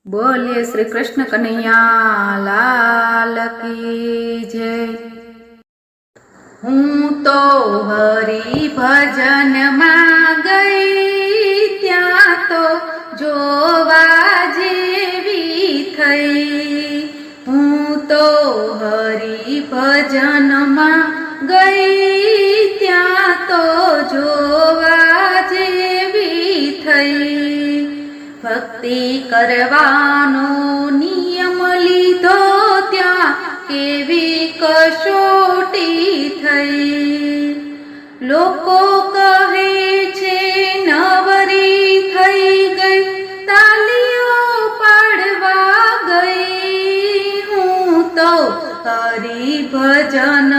बोलिए श्री कृष्ण कन्हैया लाल की जय। हूँ तो हरि भजन में गई त्या तो जोवा जेवी थई। हूँ तो हरि भजन में गई त्या तो जोवा जेवी थई। भक्ति करवानो नियम लीधो त्या केवी कसोटी थई। लोको कहे छे नवरी थई गई तालियो पाड़वा गई। हूँ तो हरि भजन